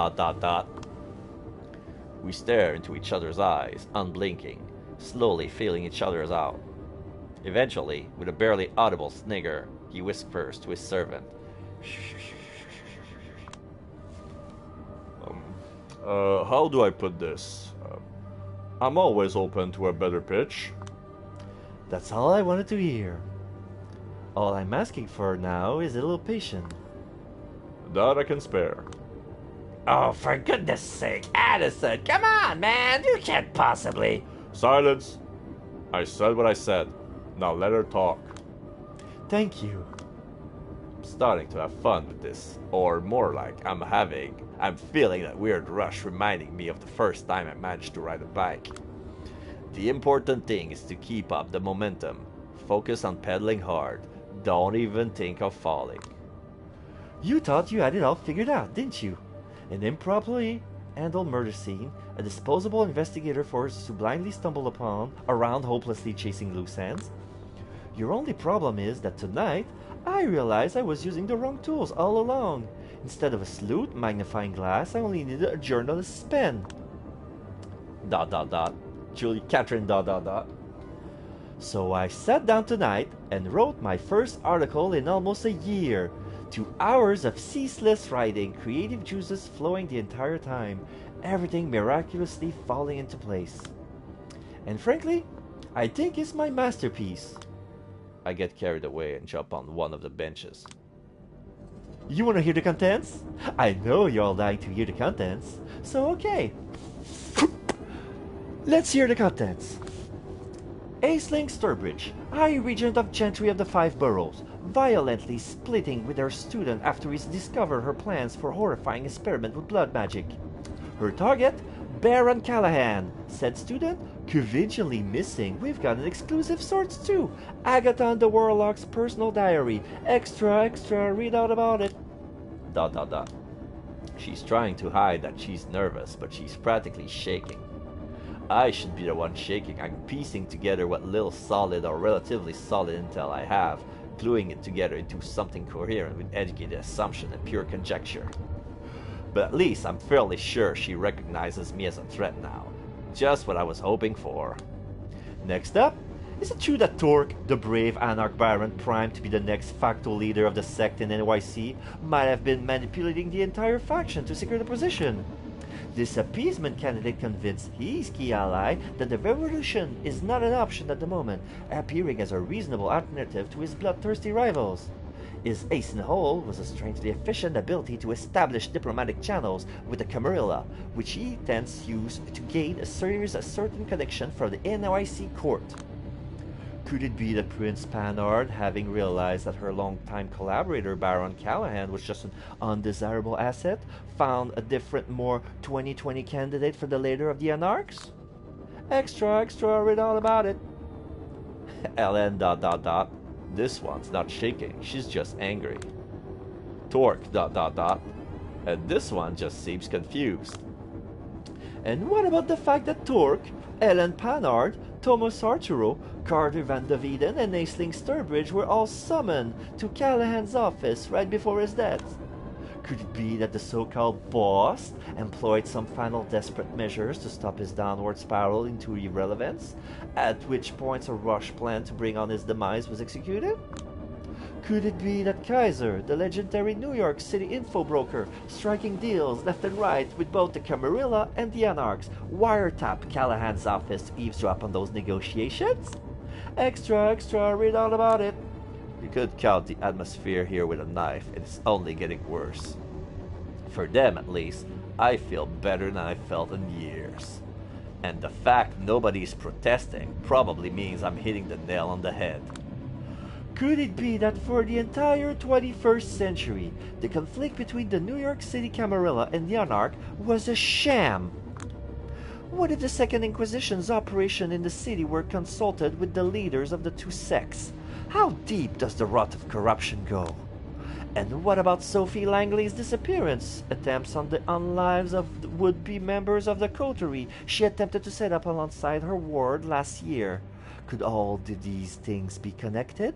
We stare into each other's eyes, unblinking, slowly feeling each other's out. Eventually, with a barely audible snigger, he whispers to his servant. How do I put this? I'm always open to a better pitch. That's all I wanted to hear. All I'm asking for now is a little patience. That I can spare. Oh, for goodness sake, Addison, come on, man, you can't possibly... Silence! I said what I said. Now let her talk. Thank you. I'm starting to have fun with this. Or more like, I'm feeling that weird rush reminding me of the first time I managed to ride a bike. The important thing is to keep up the momentum. Focus on pedaling hard. Don't even think of falling. You thought you had it all figured out, didn't you? An improperly handled murder scene, a disposable investigator forced to blindly stumble around hopelessly chasing loose ends. Your only problem is that tonight, I realized I was using the wrong tools all along. Instead of a sleuth magnifying glass, I only needed a journalist's pen. ... Julie Catherine ... So I sat down tonight and wrote my first article in almost a year. 2 hours of ceaseless writing, creative juices flowing the entire time, everything miraculously falling into place. And frankly, I think it's my masterpiece. I get carried away and jump on one of the benches. You want to hear the contents? I know you're all dying to hear the contents. So okay. Let's hear the contents. Aisling Sturbridge, High Regent of Gentry of the Five Boroughs, violently splitting with her student after he's discovered her plans for horrifying experiment with blood magic. Her target, Baron Callahan. Said student, conveniently missing. We've got an exclusive source too. Agathon the Warlock's personal diary. Extra, read out about it. ... She's trying to hide that she's nervous, but she's practically shaking. I should be the one shaking. I'm piecing together what little solid or relatively solid intel I have, gluing it together into something coherent with educated assumption and pure conjecture. But at least I'm fairly sure she recognizes me as a threat now. Just what I was hoping for. Next up, is it true that Torque, the brave Anarch Baron primed to be the next facto leader of the sect in NYC, might have been manipulating the entire faction to secure the position? This appeasement candidate convinced his key ally that the revolution is not an option at the moment, appearing as a reasonable alternative to his bloodthirsty rivals. His ace in the hole was a strangely efficient ability to establish diplomatic channels with the Camarilla, which he thence used to gain a certain connection for the NYC court. Could it be that Prince Panhard, having realized that her longtime collaborator Baron Callahan was just an undesirable asset, found a different, more 2020 candidate for the leader of the Anarchs? Extra, read all about it. Ellen ... This one's not shaking, she's just angry. Torque ... And this one just seems confused. And what about the fact that Torque, Ellen Panhard, Thomas Arturo, Carter Van de Veden, and Aisling Sturbridge were all summoned to Callahan's office right before his death? Could it be that the so-called boss employed some final desperate measures to stop his downward spiral into irrelevance, at which point a rush plan to bring on his demise was executed? Could it be that Kaiser, the legendary New York City info broker, striking deals left and right with both the Camarilla and the Anarchs, wiretapped Callahan's office to eavesdrop on those negotiations? Extra, read all about it. You could count the atmosphere here with a knife, and it's only getting worse. For them, at least, I feel better than I felt in years. And the fact nobody's protesting probably means I'm hitting the nail on the head. Could it be that for the entire 21st century, the conflict between the New York City Camarilla and the Anarch was a sham? What if the Second Inquisition's operation in the city were consulted with the leaders of the two sects? How deep does the rot of corruption go? And what about Sophie Langley's disappearance? Attempts on the lives of would-be members of the coterie she attempted to set up alongside her ward last year. Could all these things be connected?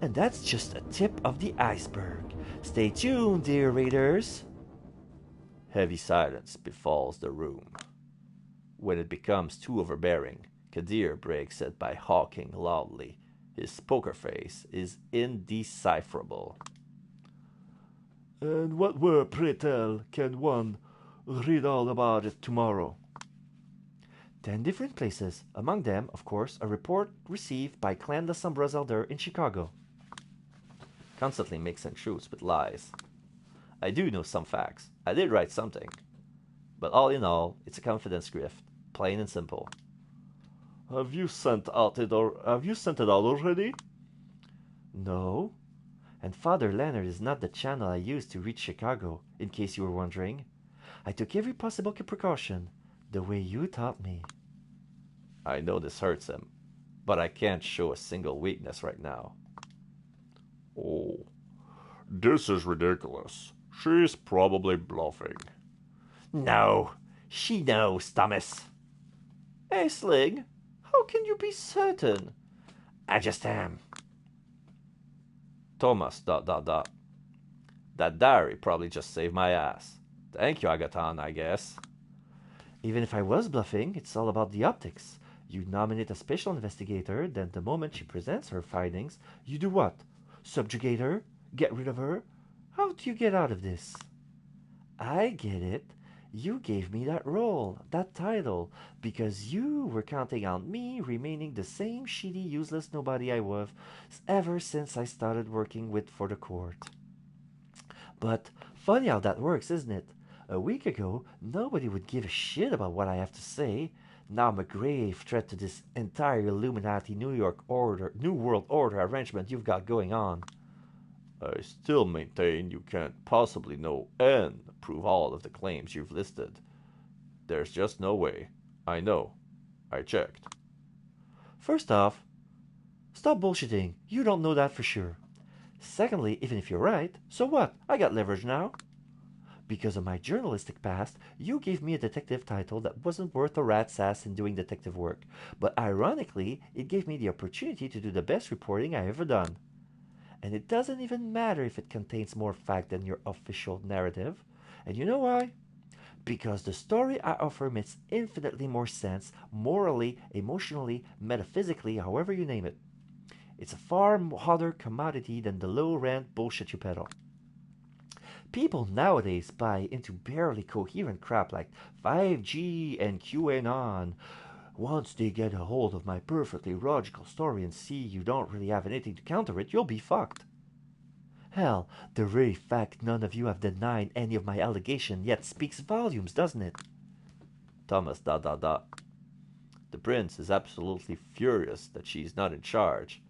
And that's just a tip of the iceberg. Stay tuned, dear readers. Heavy silence befalls the room. When it becomes too overbearing, Kadir breaks it by hawking loudly. His poker face is indecipherable. And what were, pray tell, can one read all about it tomorrow? 10 different places, among them, of course, a report received by Clan La Sombra's elder in Chicago. Constantly mixing truths with lies. I do know some facts. I did write something. But all in all, it's a confidence grift, plain and simple. Have you sent it out already? No. And Father Leonard is not the channel I used to reach Chicago, in case you were wondering. I took every possible precaution, the way you taught me. I know this hurts him, but I can't show a single weakness right now. Oh, this is ridiculous. She's probably bluffing. No, she knows, Thomas. Aisling, how can you be certain? I just am. Thomas, dot dot dot. That diary probably just saved my ass. Thank you, Agathon, I guess. Even if I was bluffing, it's all about the optics. You nominate a special investigator, then the moment she presents her findings, you do what? Subjugate her? Get rid of her? How do you get out of this? I get it. You gave me that role, that title, because you were counting on me remaining the same shitty, useless nobody I was ever since I started working for the court. But funny how that works, isn't it? A week ago, nobody would give a shit about what I have to say. Now I'm a grave threat to this entire Illuminati New World Order arrangement you've got going on. I still maintain you can't possibly know and prove all of the claims you've listed. There's just no way. I know. I checked. First off, stop bullshitting. You don't know that for sure. Secondly, even if you're right, so what? I got leverage now. Because of my journalistic past, you gave me a detective title that wasn't worth a rat's ass in doing detective work. But ironically, it gave me the opportunity to do the best reporting I ever done. And it doesn't even matter if it contains more fact than your official narrative. And you know why? Because the story I offer makes infinitely more sense, morally, emotionally, metaphysically, however you name it. It's a far hotter commodity than the low-rent bullshit you peddle. People nowadays buy into barely coherent crap like 5G and QAnon. Once they get a hold of my perfectly logical story and see you don't really have anything to counter it, you'll be fucked. Hell, the very fact none of you have denied any of my allegation yet speaks volumes, doesn't it? Thomas, dot dot dot. The prince is absolutely furious that she's not in charge,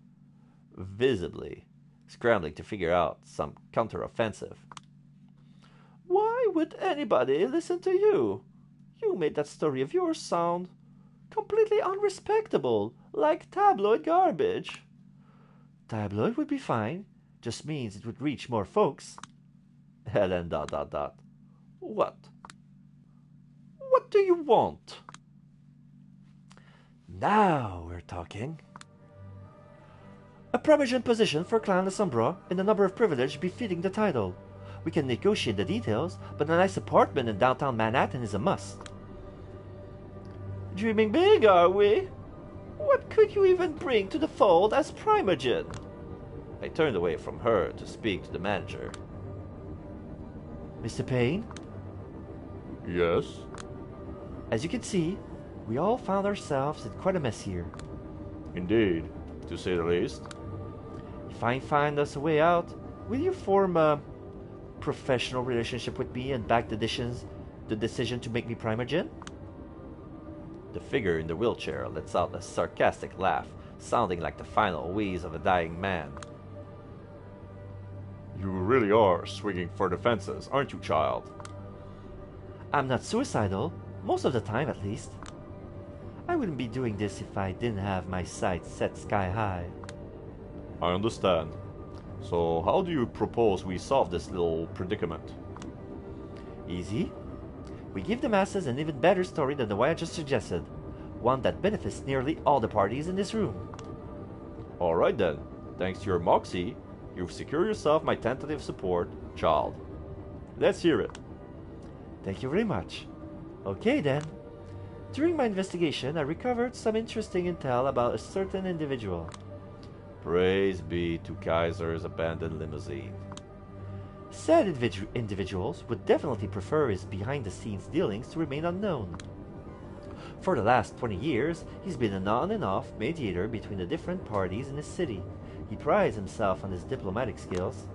visibly scrambling to figure out some counter-offensive. Why would anybody listen to you? You made that story of yours sound completely unrespectable, like tabloid garbage. Tabloid would be fine. Just means it would reach more folks. Helen, dot dot dot. What? What do you want? Now we're talking. A prominent position for Clan Sombra and a number of privilege befitting the title. We can negotiate the details, but a nice apartment in downtown Manhattan is a must. Dreaming big, are we? What could you even bring to the fold as Primogen? I turned away from her to speak to the manager. Mr. Payne? Yes? As you can see, we all found ourselves in quite a mess here. Indeed, to say the least. If I find us a way out, will you form a professional relationship with me and back the decision to make me Primogen? The figure in the wheelchair lets out a sarcastic laugh, sounding like the final wheeze of a dying man. You really are swinging for the fences, aren't you, child? I'm not suicidal, most of the time at least. I wouldn't be doing this if I didn't have my sights set sky high. I understand. So how do you propose we solve this little predicament? Easy. We give the masses an even better story than the one I just suggested. One that benefits nearly all the parties in this room. Alright then. Thanks to your moxie, you've secured yourself my tentative support, child. Let's hear it. Thank you very much. Okay then. During my investigation, I recovered some interesting intel about a certain individual. Praise be to Kaiser's abandoned limousine. Said individuals would definitely prefer his behind-the-scenes dealings to remain unknown. For the last 20 years, he's been an on and off mediator between the different parties in his city. He prides himself on his diplomatic skills.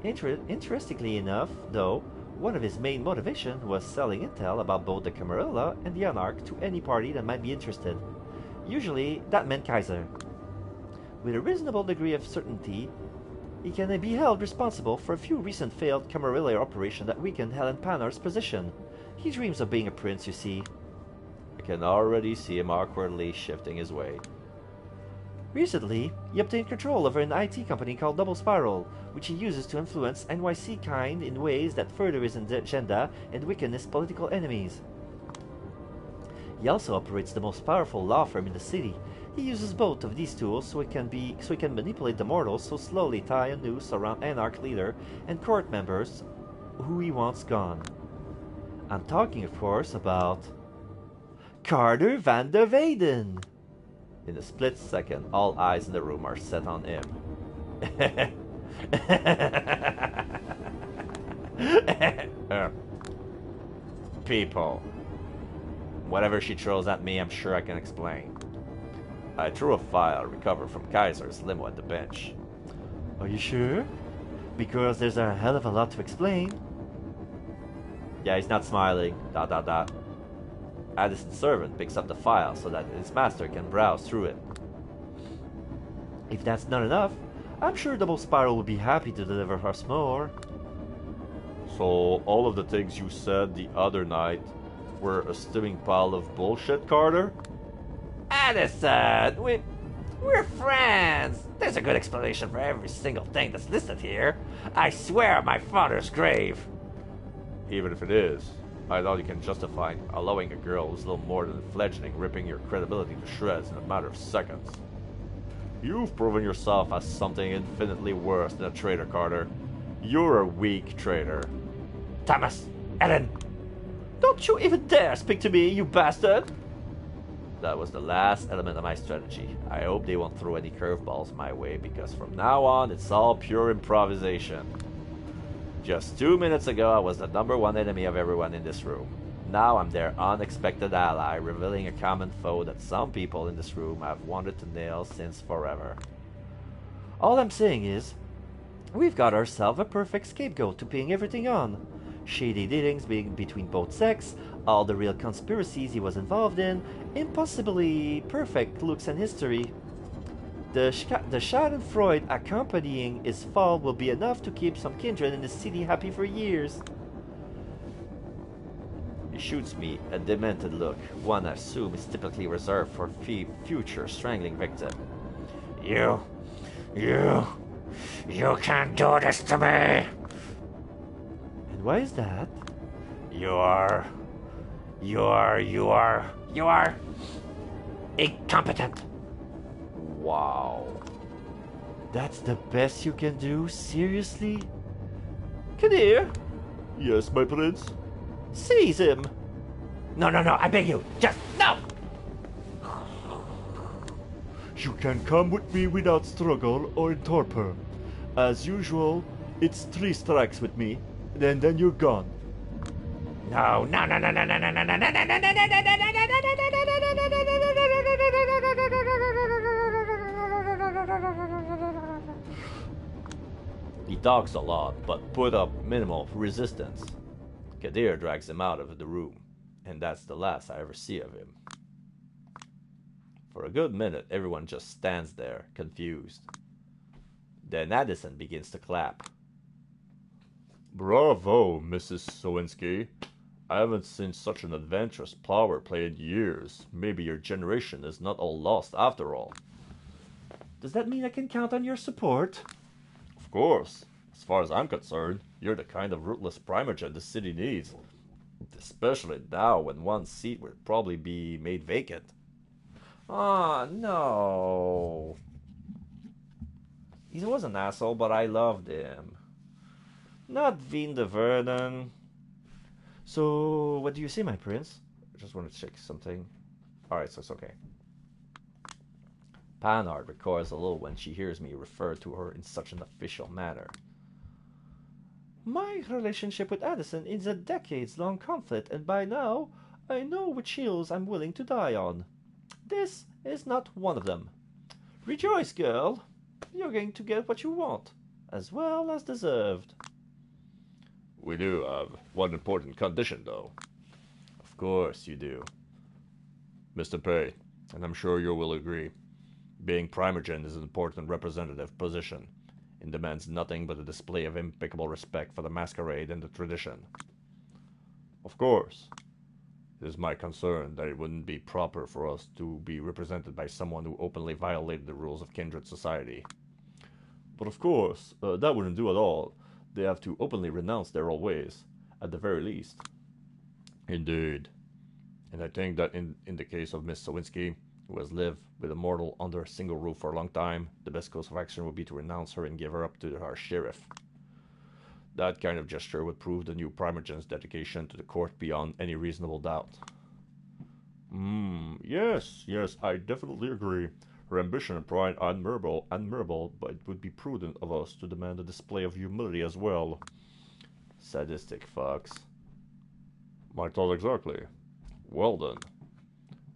Interestingly enough, though, one of his main motivations was selling intel about both the Camarilla and the Anarch to any party that might be interested. Usually, that meant Kaiser. With a reasonable degree of certainty, he can be held responsible for a few recent failed Camarilla operations that weakened Helen Panar's position. He dreams of being a prince, you see. I can already see him awkwardly shifting his way. Recently, he obtained control over an IT company called Double Spiral, which he uses to influence NYC kind in ways that further his agenda and weaken his political enemies. He also operates the most powerful law firm in the city. He uses both of these tools so he can manipulate the mortals so slowly tie a noose around Anarch leader and court members who he wants gone. I'm talking, of course, about Carter van der Weyden. In a split second, all eyes in the room are set on him. People. Whatever she throws at me, I'm sure I can explain. I threw a file recovered from Kaiser's limo at the bench. Are you sure? Because there's a hell of a lot to explain. Yeah, he's not smiling. ... Addison's servant picks up the file so that his master can browse through it. If that's not enough, I'm sure Double Spiral will be happy to deliver us more. So, all of the things you said the other night were a steaming pile of bullshit, Carter? Addison, we're friends. There's a good explanation for every single thing that's listed here. I swear on my father's grave. Even if it is, I doubt you can justify allowing a girl who's little more than fledgling ripping your credibility to shreds in a matter of seconds. You've proven yourself as something infinitely worse than a traitor, Carter. You're a weak traitor. Thomas, Ellen, Don't you even dare speak to me, you bastard! That was the last element of my strategy. I hope they won't throw any curveballs my way, because from now on, it's all pure improvisation. Just 2 minutes ago, I was the #1 enemy of everyone in this room. Now I'm their unexpected ally, revealing a common foe that some people in this room have wanted to nail since forever. All I'm saying is, we've got ourselves a perfect scapegoat to ping everything on. Shady dealings being between both sects, all the real conspiracies he was involved in, impossibly perfect looks and history. The Schadenfreude accompanying his fall will be enough to keep some kindred in the city happy for years. He shoots me a demented look, one I assume is typically reserved for future strangling victim. you can't do this to me. And why is that? You are incompetent. Wow. That's the best you can do? Seriously? Kadir, Yes, my prince? seize him! No, I beg you, just no. You can come with me without struggle or in torpor. As usual, it's 3 strikes with me, and then you're gone. No. He talks a lot, but put up minimal resistance. Kadir drags him out of the room, and that's the last I ever see of him. For a good minute, everyone just stands there, confused. Then Addison begins to clap. Bravo, Mrs. Sowinski. I haven't seen such an adventurous power play in years. Maybe your generation is not all lost after all. Does that mean I can count on your support? Of course. As far as I'm concerned, you're the kind of ruthless primogen the city needs. Especially now when one seat would probably be made vacant. Oh, no. He was an asshole, but I loved him. Not Veen de Vernon. So, what do you say, my prince? I just want to check something. Alright, so it's okay. Panhard recoils a little when she hears me refer to her in such an official manner. My relationship with Addison is a decades-long conflict, and by now, I know which hills I'm willing to die on. This is not one of them. Rejoice, girl. You're going to get what you want, as well as deserved. We do have one important condition, though. Of course you do. Mr. Pei, and I'm sure you will agree, being primogen is an important representative position. It demands nothing but a display of impeccable respect for the masquerade and the tradition. Of course, it is my concern that it wouldn't be proper for us to be represented by someone who openly violated the rules of kindred society. But of course, that wouldn't do at all. They have to openly renounce their old ways, at the very least. Indeed. And I think that in the case of Miss Sawinski, who has lived with a mortal under a single roof for a long time, the best course of action would be to renounce her and give her up to our sheriff. That kind of gesture would prove the new primogen's dedication to the court beyond any reasonable doubt. Yes, I definitely agree. Her ambition and pride are admirable, but it would be prudent of us to demand a display of humility as well. Sadistic fox. My thought exactly. Well then.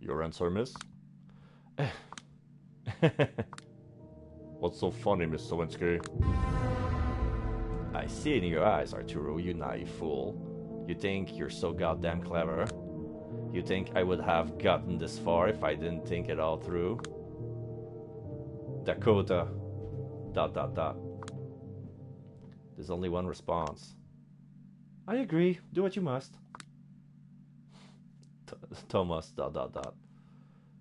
Your answer, miss? What's so funny, Miss Sawinski? I see it in your eyes, Arturo, you naive fool. You think you're so goddamn clever? You think I would have gotten this far if I didn't think it all through? Dakota... ... There's only one response. I agree. Do what you must. Thomas... ...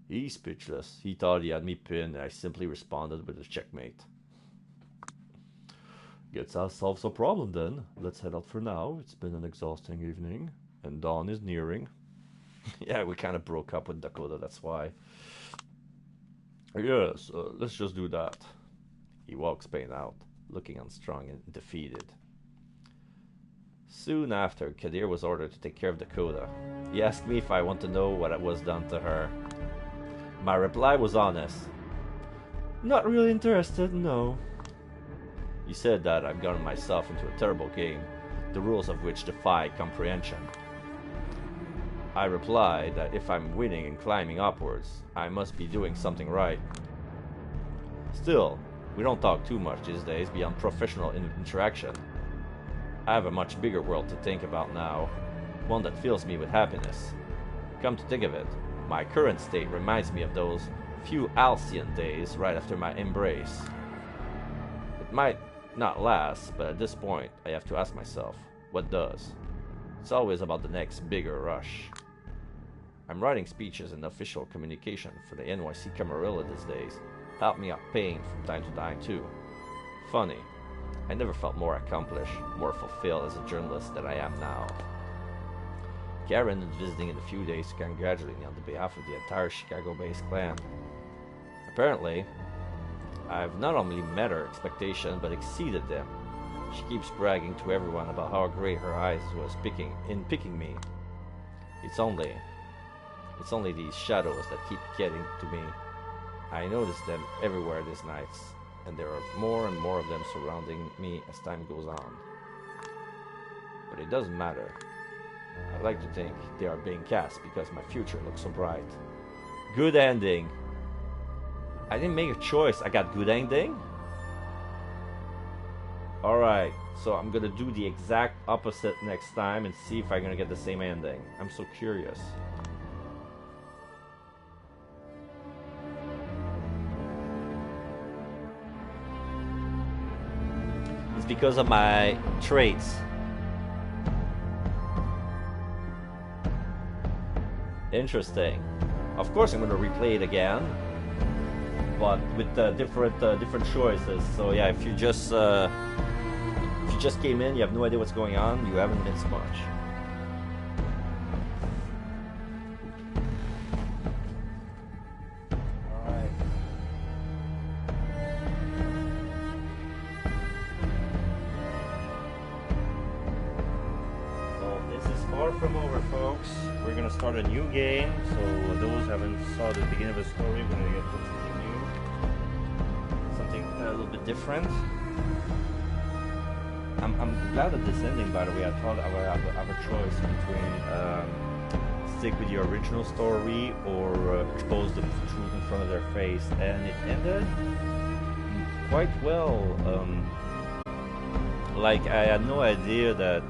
He's speechless. He thought he had me pinned, and I simply responded with a checkmate. Gets ourselves a problem then. Let's head out for now. It's been an exhausting evening, and dawn is nearing. Yeah, we kind of broke up with Dakota, that's why. Yes, let's just do that. He walks Payne out, looking unstrung and defeated. Soon after, Kadir was ordered to take care of Dakota. He asked me if I want to know what was done to her. My reply was honest. Not really interested, no. He said that I've gotten myself into a terrible game, the rules of which defy comprehension. I replied that if I'm winning and climbing upwards, I must be doing something right. Still, we don't talk too much these days beyond professional interaction. I have a much bigger world to think about now, one that fills me with happiness. Come to think of it, my current state reminds me of those few halcyon days right after my embrace. It might not last, but at this point, I have to ask myself, what does? It's always about the next bigger rush. I'm writing speeches and official communication for the NYC Camarilla these days. Help me out Payne from time to time too. Funny, I never felt more accomplished, more fulfilled as a journalist than I am now. Karen is visiting in a few days to congratulate me on behalf of the entire Chicago-based clan. Apparently, I've not only met her expectations but exceeded them. She keeps bragging to everyone about how great her eyes was picking me. It's only these shadows that keep getting to me. I notice them everywhere these nights, and there are more and more of them surrounding me as time goes on. But it doesn't matter. I like to think they are being cast because my future looks so bright. Good ending. I didn't make a choice. I got good ending. Alright, so I'm gonna do the exact opposite next time and see if I'm gonna get the same ending. I'm so curious. It's because of my traits. Interesting. Of course I'm gonna replay it again, but with different choices. So yeah, if you just came in, you have no idea what's going on, you haven't missed much. Alright. So this is far from over, folks. We're gonna start a new game, so those who haven't saw the beginning of the story, we're gonna get something new. Something a little bit different. I'm glad at this ending, by the way. I thought I would have a choice between stick with the original story or expose the truth in front of their face, and it ended quite well. Like, I had no idea that